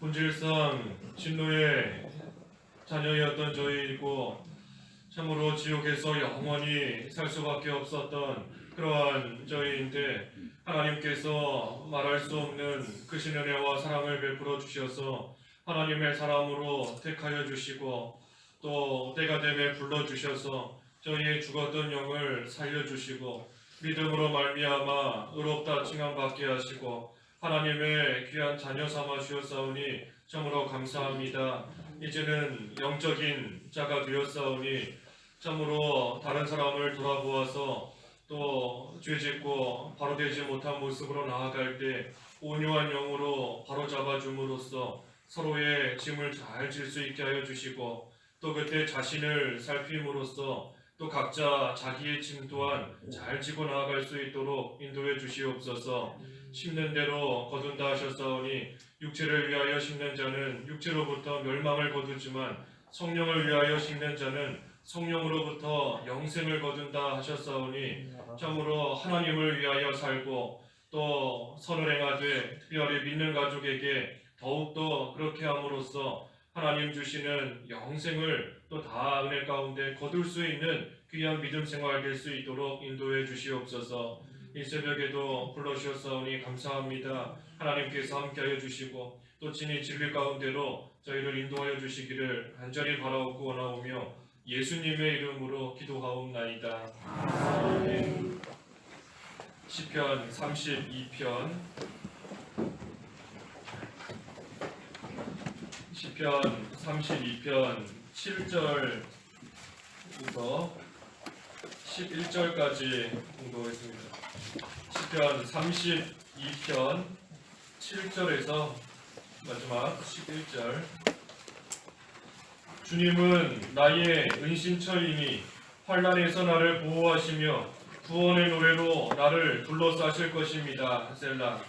본질상 진노의 자녀였던 저희이고 참으로 지옥에서 영원히 살 수밖에 없었던 그러한 저희인데 하나님께서 말할 수 없는 크신 은혜와 사랑을 베풀어 주셔서 하나님의 사람으로 택하여 주시고 또 때가 되매 불러주셔서 저희의 죽었던 영을 살려주시고 믿음으로 말미암아 의롭다 칭함받게 하시고 하나님의 귀한 자녀 삼아 주었사오니 참으로 감사합니다. 이제는 영적인 자가 되었사오니 참으로 다른 사람을 돌아보아서 또 죄짓고 바로되지 못한 모습으로 나아갈 때 온유한 영으로 바로잡아 줌으로써 서로의 짐을 잘 질 수 있게 하여 주시고 또 그때 자신을 살핌으로써 또 각자 자기의 짐 또한 잘 지고 나아갈 수 있도록 인도해 주시옵소서. 심는 대로 거둔다 하셨사오니 육체를 위하여 심는 자는 육체로부터 멸망을 거두지만 성령을 위하여 심는 자는 성령으로부터 영생을 거둔다 하셨사오니 참으로 하나님을 위하여 살고 또 선을 행하되 특별히 믿는 가족에게 더욱더 그렇게 함으로써 하나님 주시는 영생을 또 다 은혜 가운데 거둘 수 있는 귀한 믿음 생활 될 수 있도록 인도해 주시옵소서. 이 새벽에도 불러주셨사오니 감사합니다. 하나님께서 함께하여 주시고 또 친히 진리 가운데로 저희를 인도하여 주시기를 간절히 바라옵고 원하오며 예수님의 이름으로 기도하옵나이다. 아멘. 시편 32편 시편 32편 7절부터 11절까지 공부하겠습니다. 시편 32편 7절에서 마지막 11절. 주님은 나의 은신처이니 환난에서 나를 보호하시며 구원의 노래로 나를 둘러싸실 것입니다. 셀라.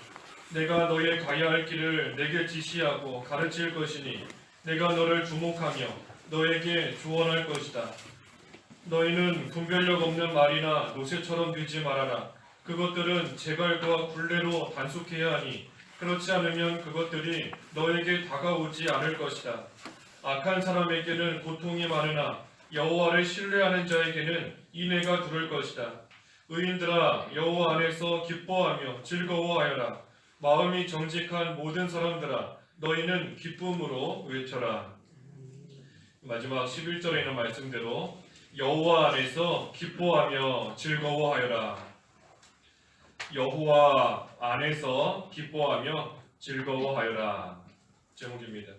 내가 너의 가야 할 길을 내게 지시하고 가르칠 것이니 내가 너를 주목하며 너에게 조언할 것이다. 너희는 분별력 없는 말이나 노새처럼 되지 말아라. 그것들은 재갈과 굴레로 단속해야 하니 그렇지 않으면 그것들이 너에게 다가오지 않을 것이다. 악한 사람에게는 고통이 많으나 여호와를 신뢰하는 자에게는 인애가 두를 것이다. 의인들아 여호와 안에서 기뻐하며 즐거워하여라. 마음이 정직한 모든 사람들아 너희는 기쁨으로 외쳐라. 마지막 11절에 있는 말씀대로 여호와 안에서 기뻐하며 즐거워하여라. 여호와 안에서 기뻐하며 즐거워하여라. 제목입니다.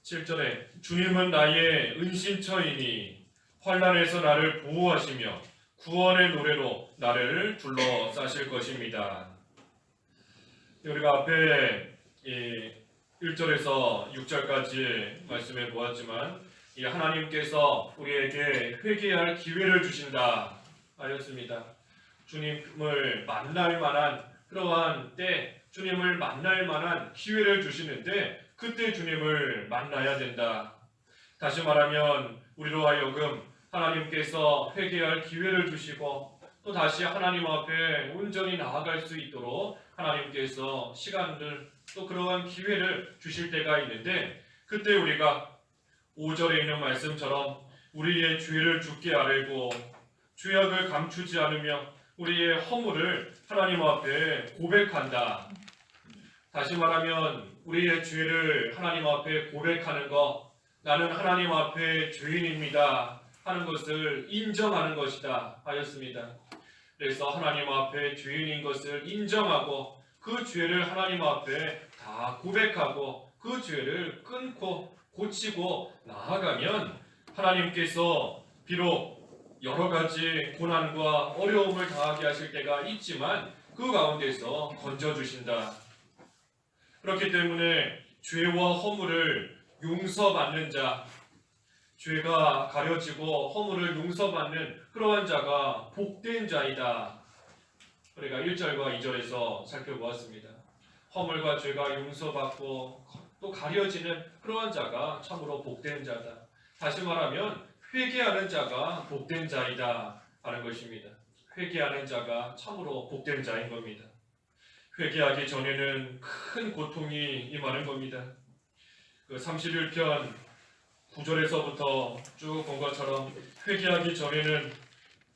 7절에 주님은 나의 은신처이니 환난에서 나를 보호하시며 구원의 노래로 나를 둘러싸실 것입니다. 우리가 앞에 1절에서 6절까지 말씀해 보았지만 하나님께서 우리에게 회개할 기회를 주신다 하였습니다. 주님을 만날 만한 그러한 때 주님을 만날 만한 기회를 주시는데 그때 주님을 만나야 된다. 다시 말하면 우리로 하여금 하나님께서 회개할 기회를 주시고 또 다시 하나님 앞에 온전히 나아갈 수 있도록 하나님께서 시간을 또 그러한 기회를 주실 때가 있는데 그때 우리가 5절에 있는 말씀처럼 우리의 죄를 주께 아뢰고 죄악을 감추지 않으며 우리의 허물을 하나님 앞에 고백한다. 다시 말하면 우리의 죄를 하나님 앞에 고백하는 것, 나는 하나님 앞에 죄인입니다 하는 것을 인정하는 것이다 하였습니다. 그래서 하나님 앞에 죄인인 것을 인정하고 그 죄를 하나님 앞에 다 고백하고 그 죄를 끊고 고치고 나아가면 하나님께서 비록 여러 가지 고난과 어려움을 당하게 하실 때가 있지만 그 가운데서 건져주신다. 그렇기 때문에 죄와 허물을 용서받는 자, 죄가 가려지고 허물을 용서받는 그러한 자가 복된 자이다. 우리가 1절과 2절에서 살펴보았습니다. 허물과 죄가 용서받고 또 가려지는 그러한 자가 참으로 복된 자다. 다시 말하면 회개하는 자가 복된 자이다 하는 것입니다. 회개하는 자가 참으로 복된 자인 겁니다. 회개하기 전에는 큰 고통이 임하는 겁니다. 그 31편 9절에서부터 쭉 본 것처럼 회개하기 전에는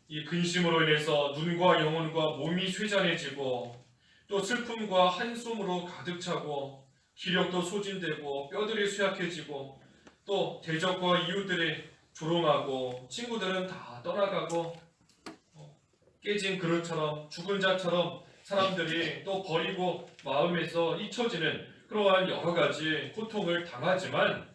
이 근심으로 인해서 눈과 영혼과 몸이 쇠잔해지고 또 슬픔과 한숨으로 가득 차고 기력도 소진되고 뼈들이 쇠약해지고 또 대적과 이웃들이 조롱하고 친구들은 다 떠나가고 깨진 그릇처럼 죽은 자처럼 사람들이 또 버리고 마음에서 잊혀지는 그러한 여러 가지 고통을 당하지만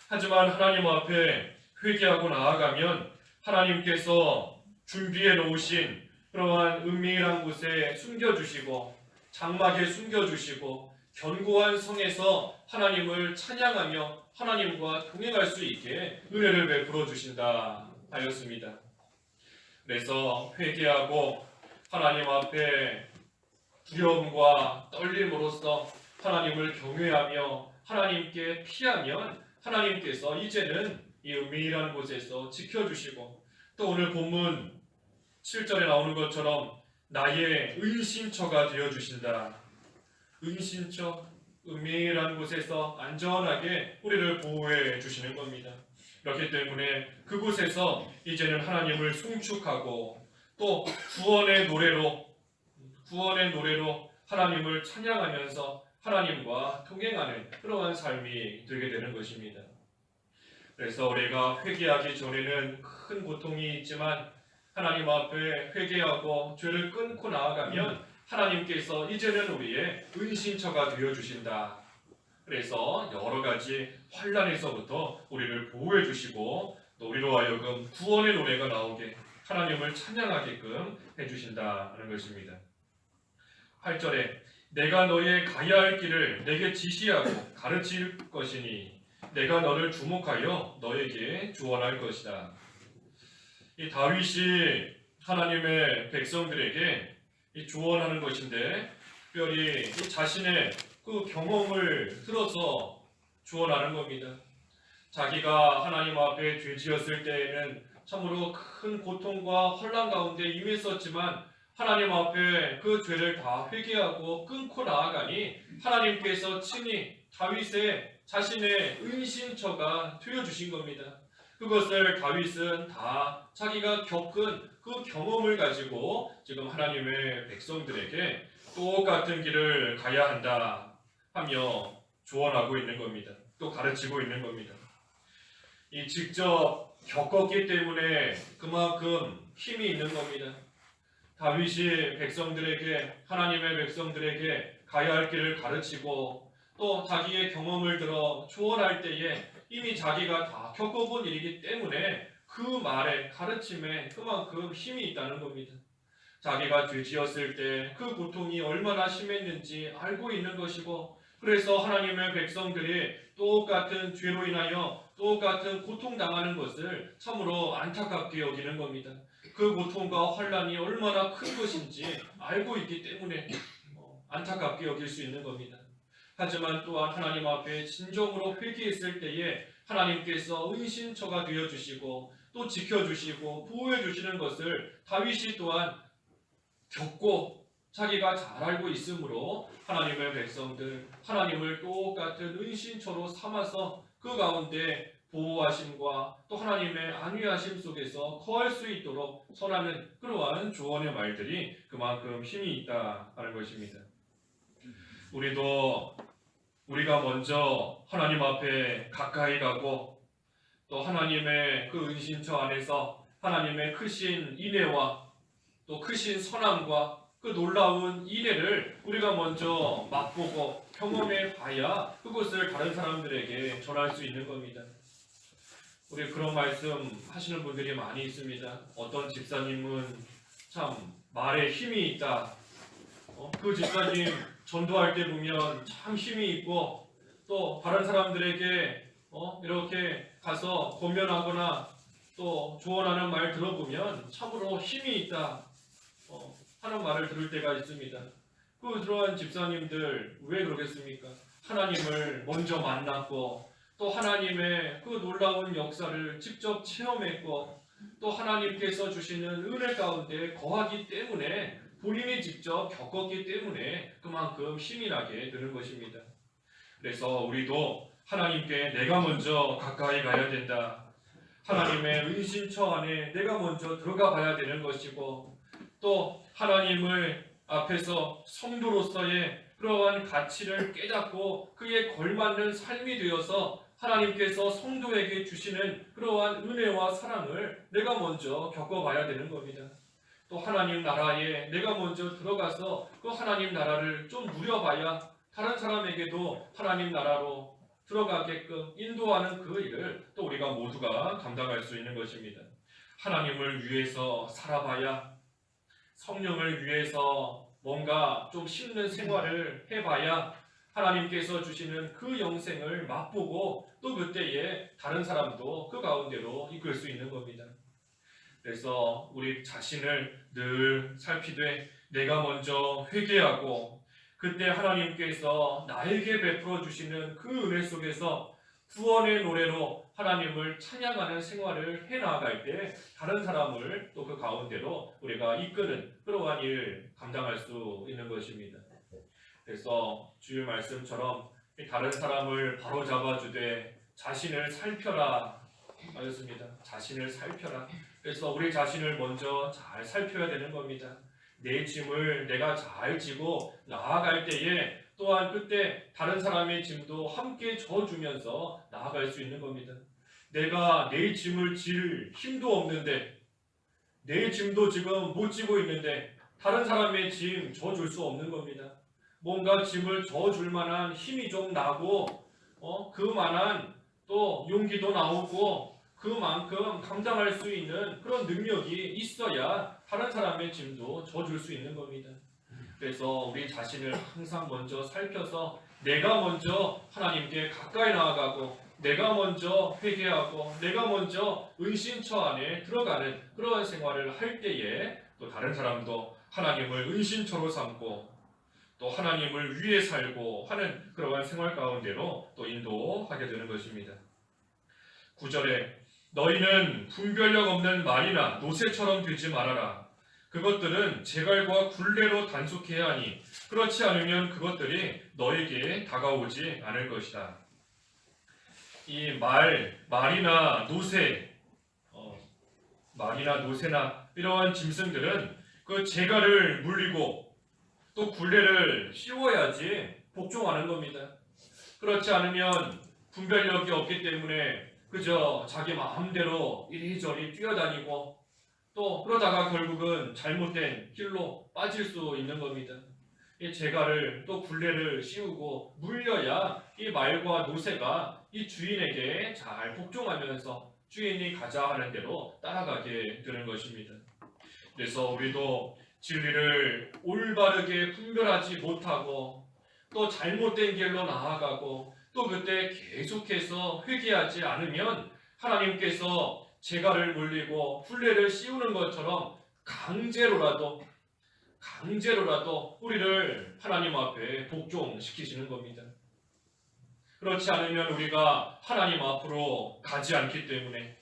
하지만 하나님 앞에 회개하고 나아가면 하나님께서 준비해 놓으신 그러한 은밀한 곳에 숨겨주시고 장막에 숨겨주시고 견고한 성에서 하나님을 찬양하며 하나님과 동행할 수 있게 은혜를 베풀어 주신다 하였습니다. 그래서 회개하고 하나님 앞에 두려움과 떨림으로써 하나님을 경외하며 하나님께 피하면 하나님께서 이제는 이 은밀한 곳에서 지켜주시고 또 오늘 본문 7절에 나오는 것처럼 나의 은신처가 되어주신다. 은신처, 은밀한 곳에서 안전하게 우리를 보호해 주시는 겁니다. 그렇기 때문에 그곳에서 이제는 하나님을 송축하고 또 구원의 노래로 하나님을 찬양하면서 하나님과 동행하는 그러한 삶이 되게 되는 것입니다. 그래서 우리가 회개하기 전에는 큰 고통이 있지만 하나님 앞에 회개하고 죄를 끊고 나아가면 하나님께서 이제는 우리의 은신처가 되어주신다. 그래서 여러 가지 환난에서부터 우리를 보호해 주시고 또 우리로 하여금 구원의 노래가 나오게 하나님을 찬양하게끔 해주신다는 것입니다. 8절에 내가 너의 가야 할 길을 내게 지시하고 가르칠 것이니 내가 너를 주목하여 너에게 조언할 것이다. 이 다윗이 하나님의 백성들에게 이 조언하는 것인데 특별히 이 자신의 그 경험을 들어서 조언하는 겁니다. 자기가 하나님 앞에 죄지었을 때에는 참으로 큰 고통과 혼란 가운데 임했었지만 하나님 앞에 그 죄를 다 회개하고 끊고 나아가니 하나님께서 친히 다윗의 자신의 은신처가 되어주신 겁니다. 그것을 다윗은 다 자기가 겪은 그 경험을 가지고 지금 하나님의 백성들에게 똑같은 길을 가야 한다 하며 조언하고 있는 겁니다. 또 가르치고 있는 겁니다. 이 직접 겪었기 때문에 그만큼 힘이 있는 겁니다. 다윗이 하나님의 백성들에게 가야 할 길을 가르치고 또 자기의 경험을 들어 조언할 때에 이미 자기가 다 겪어본 일이기 때문에 그 말에 가르침에 그만큼 힘이 있다는 겁니다. 자기가 죄지었을 때 그 고통이 얼마나 심했는지 알고 있는 것이고 그래서 하나님의 백성들이 똑같은 죄로 인하여 똑같은 고통당하는 것을 참으로 안타깝게 여기는 겁니다. 그 고통과 환난이 얼마나 큰 것인지 알고 있기 때문에 안타깝게 여길 수 있는 겁니다. 하지만 또한 하나님 앞에 진정으로 회개했을 때에 하나님께서 은신처가 되어주시고 또 지켜주시고 보호해주시는 것을 다윗이 또한 겪고 자기가 잘 알고 있으므로 하나님의 백성들, 하나님을 똑같은 은신처로 삼아서 그 가운데 보호하심과 또 하나님의 안위하심 속에서 거할 수 있도록 선하는 그러한 조언의 말들이 그만큼 힘이 있다 하는 것입니다. 우리가 먼저 하나님 앞에 가까이 가고 또 하나님의 그 은신처 안에서 하나님의 크신 인애와 또 크신 선함과 그 놀라운 인애를 우리가 먼저 맛보고 경험해 봐야 그것을 다른 사람들에게 전할 수 있는 겁니다. 우리 그런 말씀 하시는 분들이 많이 있습니다. 어떤 집사님은 참 말에 힘이 있다. 그 집사님 전도할 때 보면 참 힘이 있고 또 다른 사람들에게 이렇게 가서 권면하거나 또 조언하는 말 들어보면 참으로 힘이 있다 하는 말을 들을 때가 있습니다. 그러한 집사님들 왜 그러겠습니까? 하나님을 먼저 만났고 또 하나님의 그 놀라운 역사를 직접 체험했고 또 하나님께서 주시는 은혜 가운데 거하기 때문에 본인이 직접 겪었기 때문에 그만큼 힘이 나게 되는 것입니다. 그래서 우리도 하나님께 내가 먼저 가까이 가야 된다. 하나님의 은신처 안에 내가 먼저 들어가 봐야 되는 것이고, 또 하나님을 앞에서 성도로서의 그러한 가치를 깨닫고 그에 걸맞는 삶이 되어서 하나님께서 성도에게 주시는 그러한 은혜와 사랑을 내가 먼저 겪어봐야 되는 겁니다. 또 하나님 나라에 내가 먼저 들어가서 그 하나님 나라를 좀 누려봐야 다른 사람에게도 하나님 나라로 들어가게끔 인도하는 그 일을 또 우리가 모두가 감당할 수 있는 것입니다. 하나님을 위해서 살아봐야, 성령을 위해서 뭔가 좀 힘든 생활을 해봐야 하나님께서 주시는 그 영생을 맛보고 또 그때에 다른 사람도 그 가운데로 이끌 수 있는 겁니다. 그래서 우리 자신을 늘 살피되 내가 먼저 회개하고, 그때 하나님께서 나에게 베풀어 주시는 그 은혜 속에서 구원의 노래로 하나님을 찬양하는 생활을 해나갈 때 다른 사람을 또 그 가운데로 우리가 이끄는 그러한 일 감당할 수 있는 것입니다. 그래서 주의 말씀처럼 다른 사람을 바로잡아 주되 자신을 살펴라 하였습니다. 자신을 살펴라. 그래서 우리 자신을 먼저 잘 살펴야 되는 겁니다. 내 짐을 내가 잘 지고 나아갈 때에 또한 그때 다른 사람의 짐도 함께 져주면서 나아갈 수 있는 겁니다. 내가 내 짐을 질 힘도 없는데, 내 짐도 지금 못 지고 있는데 다른 사람의 짐 져줄 수 없는 겁니다. 뭔가 짐을 져줄 만한 힘이 좀 나고 그만한 또 용기도 나오고 그만큼 감당할 수 있는 그런 능력이 있어야 다른 사람의 짐도 져줄 수 있는 겁니다. 그래서 우리 자신을 항상 먼저 살펴서 내가 먼저 하나님께 가까이 나아가고, 내가 먼저 회개하고, 내가 먼저 은신처 안에 들어가는 그러한 생활을 할 때에 또 다른 사람도 하나님을 은신처로 삼고 또 하나님을 위해 살고 하는 그러한 생활 가운데로 또 인도하게 되는 것입니다. 9절에 너희는 분별력 없는 말이나 노새처럼 되지 말아라. 그것들은 재갈과 굴레로 단속해야 하니 그렇지 않으면 그것들이 너에게 다가오지 않을 것이다. 이 말이나 노새, 말이나 노새나 이러한 짐승들은 그 재갈을 물리고 또 굴레를 씌워야지 복종하는 겁니다. 그렇지 않으면 분별력이 없기 때문에 그저 자기 마음대로 이리저리 뛰어다니고 또 그러다가 결국은 잘못된 길로 빠질 수 있는 겁니다. 이 재갈을 또 굴레를 씌우고 물려야 이 말과 노새가 이 주인에게 잘 복종하면서 주인이 가자 하는 대로 따라가게 되는 것입니다. 그래서 우리도 진리를 올바르게 분별하지 못하고 또 잘못된 길로 나아가고 또 그때 계속해서 회개하지 않으면 하나님께서 재갈을 물리고 굴레를 씌우는 것처럼 강제로라도 우리를 하나님 앞에 복종시키시는 겁니다. 그렇지 않으면 우리가 하나님 앞으로 가지 않기 때문에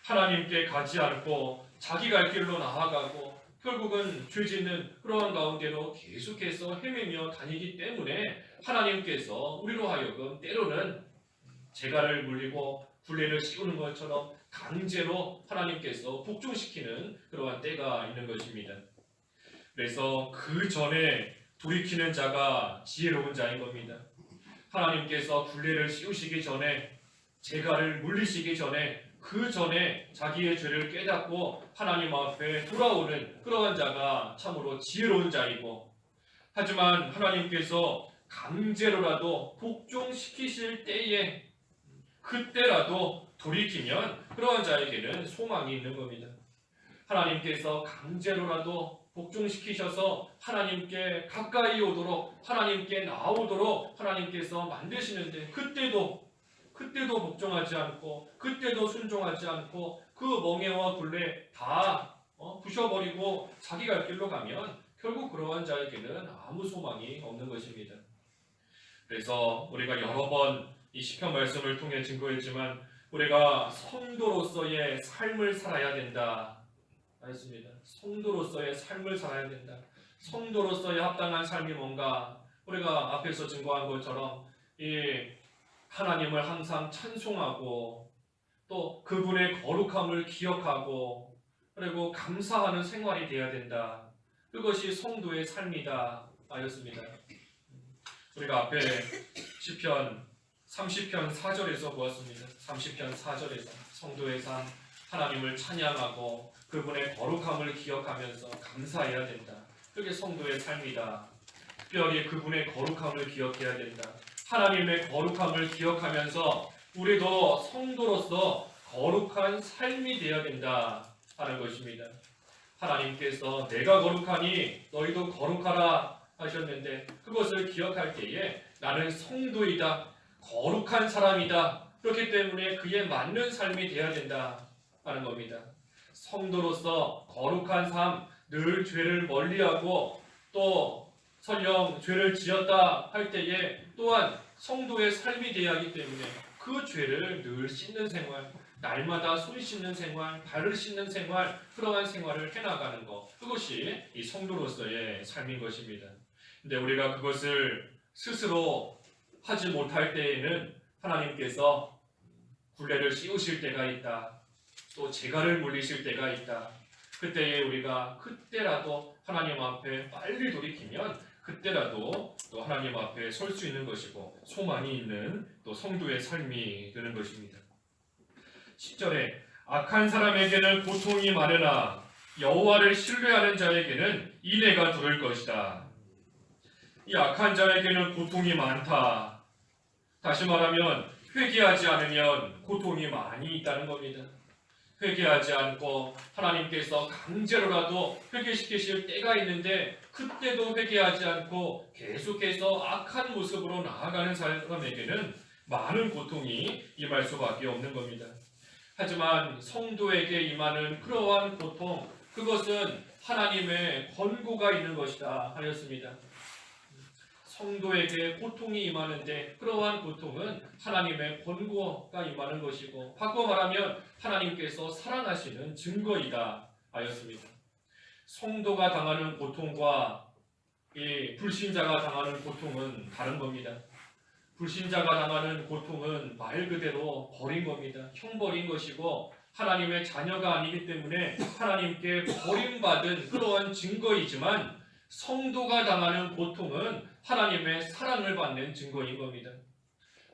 하나님께 가지 않고 자기 갈 길로 나아가고 결국은 죄짓는 그러한 가운데로 계속해서 헤매며 다니기 때문에 하나님께서 우리로 하여금 때로는 재갈을 물리고 굴레를 씌우는 것처럼 강제로 하나님께서 복종시키는 그러한 때가 있는 것입니다. 그래서 그 전에 돌이키는 자가 지혜로운 자인 겁니다. 하나님께서 굴레를 씌우시기 전에, 재갈을 물리시기 전에, 그 전에 자기의 죄를 깨닫고 하나님 앞에 돌아오는 그러한 자가 참으로 지혜로운 자이고, 하지만 하나님께서 강제로라도 복종시키실 때에 그때라도 돌이키면 그러한 자에게는 소망이 있는 겁니다. 하나님께서 강제로라도 복종시키셔서 하나님께 가까이 오도록, 하나님께 나오도록 하나님께서 만드시는데 그때도 복종하지 않고 그때도 순종하지 않고 그 멍에와 굴레 다 부셔버리고 자기 갈 길로 가면 결국 그러한 자에게는 아무 소망이 없는 것입니다. 그래서 우리가 여러 번 이 시편 말씀을 통해 증거했지만 우리가 성도로서의 삶을 살아야 된다 했습니다. 성도로서의 삶을 살아야 된다. 성도로서의 합당한 삶이 뭔가 우리가 앞에서 증거한 것처럼 이 하나님을 항상 찬송하고 또 그분의 거룩함을 기억하고 그리고 감사하는 생활이 되어야 된다. 그것이 성도의 삶이다 하였습니다. 우리가 앞에 시편 30편 4절에서 보았습니다. 30편 4절에서 성도의 삶, 하나님을 찬양하고 그분의 거룩함을 기억하면서 감사해야 된다. 그게 성도의 삶이다. 특별히 그분의 거룩함을 기억해야 된다. 하나님의 거룩함을 기억하면서 우리도 성도로서 거룩한 삶이 되어야 된다 하는 것입니다. 하나님께서 내가 거룩하니 너희도 거룩하라 하셨는데 그것을 기억할 때에 나는 성도이다, 거룩한 사람이다. 그렇기 때문에 그에 맞는 삶이 되어야 된다 하는 겁니다. 성도로서 거룩한 삶, 늘 죄를 멀리하고 또 설령 죄를 지었다 할 때에 또한 성도의 삶이 되어야 하기 때문에 그 죄를 늘 씻는 생활, 날마다 손 씻는 생활, 발을 씻는 생활, 그러한 생활을 해나가는 것, 그것이 이 성도로서의 삶인 것입니다. 근데 우리가 그것을 스스로 하지 못할 때에는 하나님께서 굴레를 씌우실 때가 있다. 또 재갈을 물리실 때가 있다. 그때에 우리가 그때라도 하나님 앞에 빨리 돌이키면 그때라도 또 하나님 앞에 설 수 있는 것이고 소망이 있는 또 성도의 삶이 되는 것입니다. 10절에 악한 사람에게는 고통이 많으나 여호와를 신뢰하는 자에게는 인애가 두를 것이다. 이 악한 자에게는 고통이 많다. 다시 말하면 회개하지 않으면 고통이 많이 있다는 겁니다. 회개하지 않고 하나님께서 강제로라도 회개시키실 때가 있는데 그때도 회개하지 않고 계속해서 악한 모습으로 나아가는 사람에게는 많은 고통이 임할 수밖에 없는 겁니다. 하지만 성도에게 임하는 그러한 고통, 그것은 하나님의 권고가 있는 것이다 하였습니다. 성도에게 고통이 임하는데 그러한 고통은 하나님의 권고가 임하는 것이고 바꿔 말하면 하나님께서 사랑하시는 증거이다 하였습니다. 성도가 당하는 고통과 이 불신자가 당하는 고통은 다른 겁니다. 불신자가 당하는 고통은 말 그대로 버린 겁니다. 형벌인 것이고 하나님의 자녀가 아니기 때문에 하나님께 버림받은 그러한 증거이지만 성도가 당하는 고통은 하나님의 사랑을 받는 증거인 겁니다.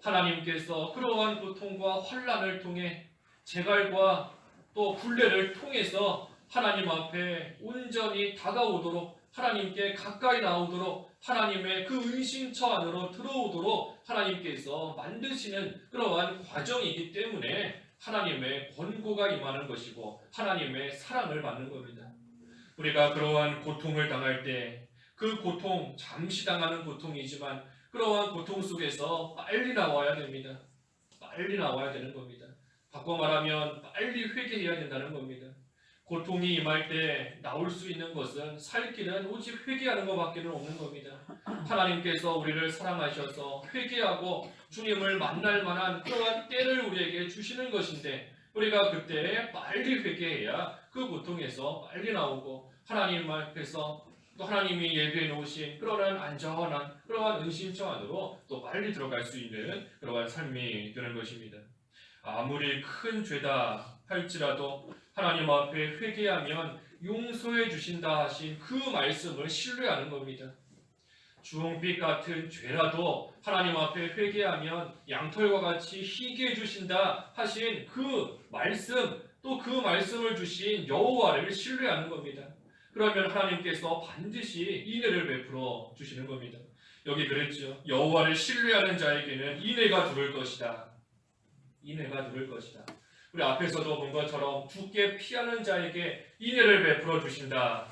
하나님께서 그러한 고통과 환난을 통해 재갈과 또 굴레를 통해서 하나님 앞에 온전히 다가오도록 하나님께 가까이 나오도록 하나님의 그 은신처 안으로 들어오도록 하나님께서 만드시는 그러한 과정이기 때문에 하나님의 권고가 임하는 것이고 하나님의 사랑을 받는 겁니다. 우리가 그러한 고통을 당할 때 그 고통, 잠시 당하는 고통이지만 그러한 고통 속에서 빨리 나와야 됩니다. 빨리 나와야 되는 겁니다. 바꿔 말하면 빨리 회개해야 된다는 겁니다. 고통이 임할 때 나올 수 있는 것은 살 길은 오직 회개하는 것밖에 없는 겁니다. 하나님께서 우리를 사랑하셔서 회개하고 주님을 만날 만한 그러한 때를 우리에게 주시는 것인데 우리가 그때 빨리 회개해야 그 고통에서 빨리 나오고 하나님 앞에서 또 하나님이 예비해 놓으신 그러한 안전한 그러한 은신처 안으로 또 빨리 들어갈 수 있는 그러한 삶이 되는 것입니다. 아무리 큰 죄다 할지라도 하나님 앞에 회개하면 용서해 주신다 하신 그 말씀을 신뢰하는 겁니다. 주홍빛 같은 죄라도 하나님 앞에 회개하면 양털과 같이 희게 해주신다 하신 그 말씀, 또 그 말씀을 주신 여호와를 신뢰하는 겁니다. 그러면 하나님께서 반드시 인애를 베풀어 주시는 겁니다. 여기 그랬죠. 여호와를 신뢰하는 자에게는 인애가 두를 것이다. 인애가 두를 것이다. 우리 앞에서도 본 것처럼 죽게 피하는 자에게 인애를 베풀어 주신다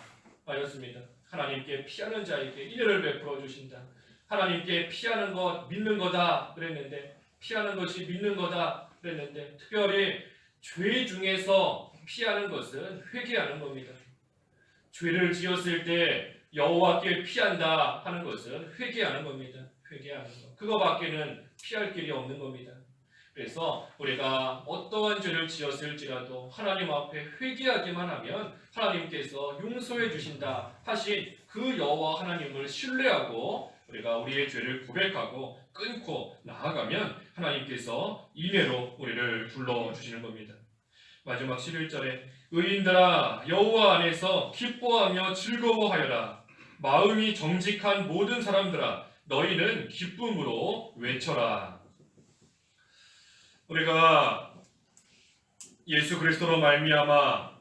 하였습니다. 하나님께 피하는 자에게 인애를 베풀어 주신다. 하나님께 피하는 것 믿는 거다 그랬는데 피하는 것이 믿는 거다 그랬는데 특별히 죄 중에서 피하는 것은 회개하는 겁니다. 죄를 지었을 때 여호와께 피한다 하는 것은 회개하는 겁니다. 회개하는 것. 그거밖에는 피할 길이 없는 겁니다. 그래서 우리가 어떠한 죄를 지었을지라도 하나님 앞에 회개하기만 하면 하나님께서 용서해 주신다 하신 그 여호와 하나님을 신뢰하고 우리가 우리의 죄를 고백하고 끊고 나아가면 하나님께서 인애로 우리를 불러주시는 겁니다. 마지막 11절에 의인들아 여호와 안에서 기뻐하며 즐거워하여라. 마음이 정직한 모든 사람들아 너희는 기쁨으로 외쳐라. 우리가 예수 그리스도로 말미암아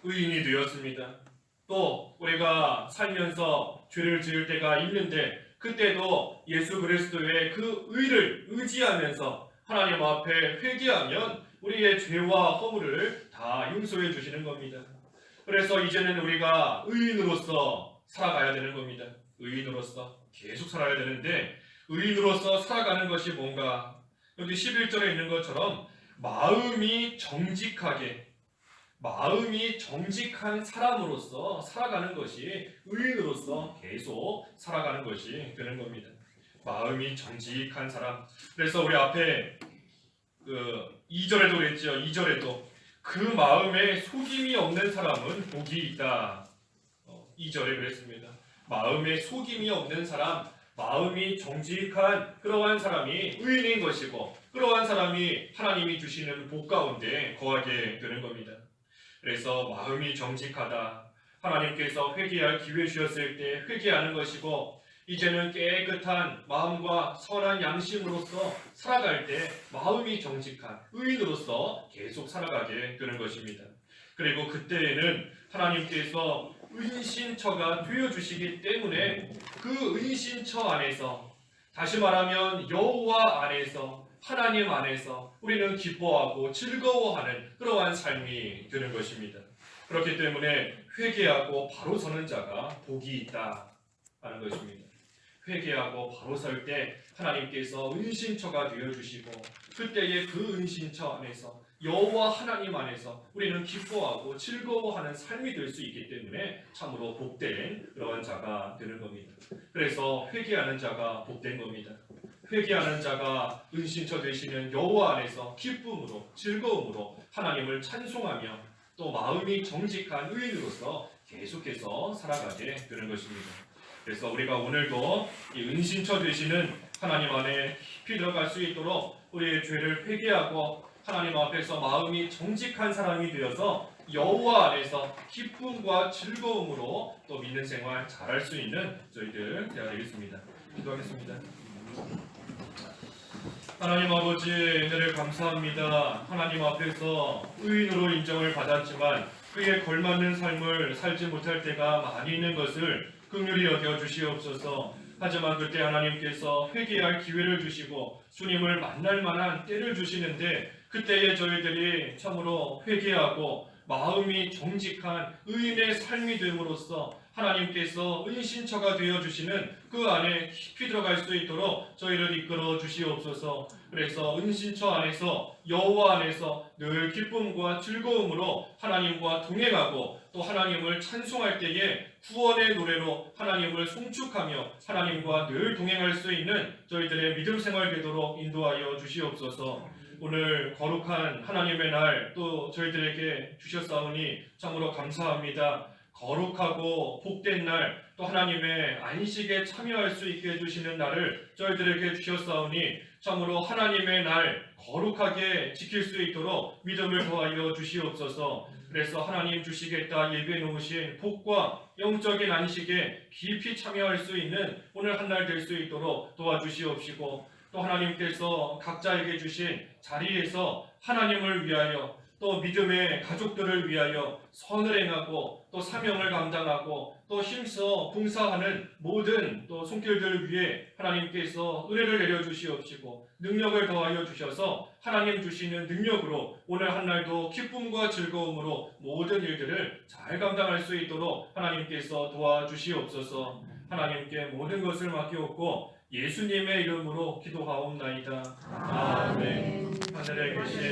의인이 되었습니다. 또 우리가 살면서 죄를 지을 때가 있는데 그때도 예수 그리스도의 그 의를 의지하면서 하나님 앞에 회개하면 우리의 죄와 허물을 다 용서해 주시는 겁니다. 그래서 이제는 우리가 의인으로서 살아가야 되는 겁니다. 의인으로서 계속 살아야 되는데 의인으로서 살아가는 것이 뭔가? 여기 11절에 있는 것처럼 마음이 정직한 사람으로서 살아가는 것이 의인으로서 계속 살아가는 것이 되는 겁니다. 마음이 정직한 사람. 그래서 우리 앞에 2절에도 그랬죠. 2절에도 그 마음에 속임이 없는 사람은 복이 있다. 2절에 그랬습니다. 마음에 속임이 없는 사람, 마음이 정직한 그러한 사람이 의인인 것이고 그러한 사람이 하나님이 주시는 복 가운데 거하게 되는 겁니다. 그래서 마음이 정직하다. 하나님께서 회개할 기회 주셨을 때 회개하는 것이고 이제는 깨끗한 마음과 선한 양심으로서 살아갈 때 마음이 정직한 의인으로서 계속 살아가게 되는 것입니다. 그리고 그때에는 하나님께서 은신처가 되어주시기 때문에 그 은신처 안에서 다시 말하면 여호와 안에서 하나님 안에서 우리는 기뻐하고 즐거워하는 그러한 삶이 되는 것입니다. 그렇기 때문에 회개하고 바로 서는 자가 복이 있다 하는 것입니다. 회개하고 바로 설 때 하나님께서 은신처가 되어주시고 그때의 그 은신처 안에서 여호와 하나님 안에서 우리는 기뻐하고 즐거워하는 삶이 될 수 있기 때문에 참으로 복된 그러한 자가 되는 겁니다. 그래서 회개하는 자가 복된 겁니다. 회개하는 자가 은신처 되시는 여호와 안에서 기쁨으로 즐거움으로 하나님을 찬송하며 또 마음이 정직한 의인으로서 계속해서 살아가게 되는 것입니다. 그래서 우리가 오늘도 이 은신처 되시는 하나님 안에 깊이 들어갈 수 있도록 우리의 죄를 회개하고 하나님 앞에서 마음이 정직한 사람이 되어서 여호와 안에서 기쁨과 즐거움으로 또 믿는 생활 잘할 수 있는 저희들 되어야 되겠습니다. 기도하겠습니다. 하나님 아버지 은혜를 감사합니다. 하나님 앞에서 의인으로 인정을 받았지만 그에 걸맞는 삶을 살지 못할 때가 많이 있는 것을 긍휼히 여겨 주시옵소서. 하지만 그때 하나님께서 회개할 기회를 주시고 주님을 만날 만한 때를 주시는데 그때에 저희들이 참으로 회개하고 마음이 정직한 의인의 삶이 됨으로써 하나님께서 은신처가 되어주시는 그 안에 깊이 들어갈 수 있도록 저희를 이끌어 주시옵소서. 그래서 은신처 안에서 여호와 안에서 늘 기쁨과 즐거움으로 하나님과 동행하고 또 하나님을 찬송할 때에 구원의 노래로 하나님을 송축하며 하나님과 늘 동행할 수 있는 저희들의 믿음 생활 되도록 인도하여 주시옵소서. 오늘 거룩한 하나님의 날 또 저희들에게 주셨사오니 참으로 감사합니다. 거룩하고 복된 날 또 하나님의 안식에 참여할 수 있게 해주시는 날을 저희들에게 주셨사오니 참으로 하나님의 날 거룩하게 지킬 수 있도록 믿음을 더하여 주시옵소서. 그래서 하나님 주시겠다 예비해 놓으신 복과 영적인 안식에 깊이 참여할 수 있는 오늘 한 날 될 수 있도록 도와주시옵시고 또 하나님께서 각자에게 주신 자리에서 하나님을 위하여 또 믿음의 가족들을 위하여 선을 행하고 또 사명을 감당하고 또 힘써 봉사하는 모든 또 손길들을 위해 하나님께서 은혜를 내려주시옵시고 능력을 더하여 주셔서 하나님 주시는 능력으로 오늘 한 날도 기쁨과 즐거움으로 모든 일들을 잘 감당할 수 있도록 하나님께서 도와주시옵소서. 하나님께 모든 것을 맡기옵고 예수님의 이름으로 기도하옵나이다. 아멘. 하늘에 계신